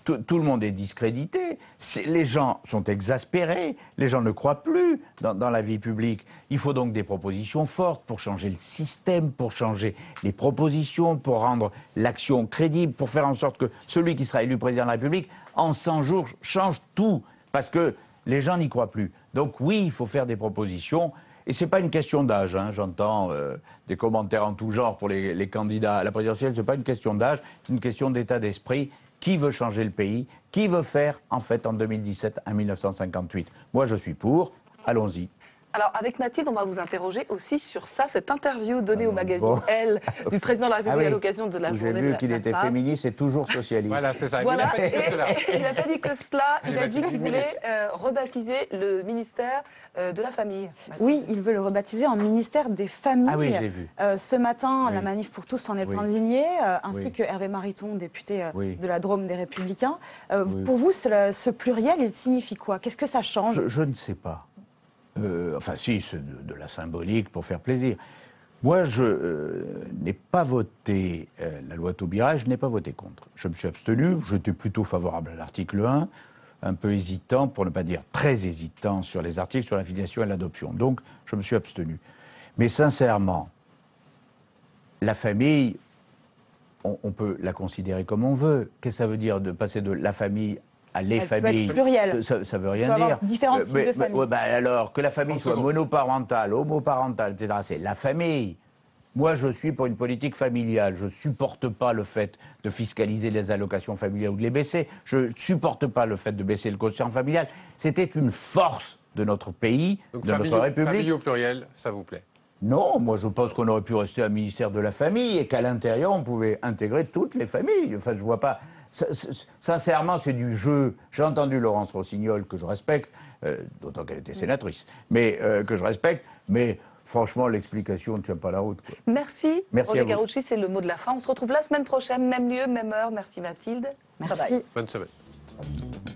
tout le monde est discrédité. Les gens sont exaspérés. Les gens ne croient plus dans la vie publique. Il faut donc des propositions fortes pour changer le système, pour changer les propositions, pour rendre l'action crédible, pour faire en sorte que celui qui sera élu président de la République, en 100 jours, change tout. Parce que les gens n'y croient plus. Donc oui, il faut faire des propositions. Et ce n'est pas une question d'âge, hein. J'entends des commentaires en tout genre pour les candidats à la présidentielle, ce n'est pas une question d'âge, c'est une question d'état d'esprit. Qui veut changer le pays? Qui veut faire, en fait, en 2017, un 1958? Moi, je suis pour, allons-y. Alors, avec Mathilde, on va vous interroger aussi sur ça, cette interview donnée au magazine Elle du président de la République à l'occasion de la journée de la femme. J'ai vu qu'il était féministe et toujours socialiste. Voilà, c'est ça. Voilà, Il n'a pas dit que cela. Il a dit qu'il voulait rebaptiser le ministère de la famille. Oui, il veut le rebaptiser en ministère des familles. Ah oui, j'ai vu. Ce matin, la Manif pour tous s'en est indignée, ainsi que Hervé Mariton, député de la Drôme des Républicains. Pour vous, ce pluriel, il signifie quoi? Qu'est-ce que ça change? Je ne sais pas. Enfin, si, c'est de la symbolique pour faire plaisir. Moi, je n'ai pas voté la loi Taubira, je n'ai pas voté contre. Je me suis abstenu, j'étais plutôt favorable à l'article 1, un peu hésitant, pour ne pas dire très hésitant, sur les articles sur la filiation et l'adoption. Donc, je me suis abstenu. Mais sincèrement, la famille, on peut la considérer comme on veut. Qu'est-ce que ça veut dire de passer de la famille à les familles? Peut être pluriel. Ça veut rien dire. Différents types de familles. Alors, que la famille soit monoparentale, homoparentale, etc., c'est la famille. Moi, je suis pour une politique familiale. Je ne supporte pas le fait de fiscaliser les allocations familiales ou de les baisser. Je ne supporte pas le fait de baisser le quotient familial. C'était une force de notre pays, donc, de notre République. Famille au pluriel, ça vous plaît? Non, moi je pense qu'on aurait pu rester un ministère de la famille et qu'à l'intérieur, on pouvait intégrer toutes les familles. Enfin, je vois pas... Sincèrement, c'est du jeu. J'ai entendu Laurence Rossignol, que je respecte, d'autant qu'elle était sénatrice, mais que je respecte, mais franchement, l'explication ne tient pas la route, quoi. Merci Roger Carucci, c'est le mot de la fin. On se retrouve la semaine prochaine, même lieu, même heure. Merci Mathilde. Merci. Bye bye. Bonne semaine.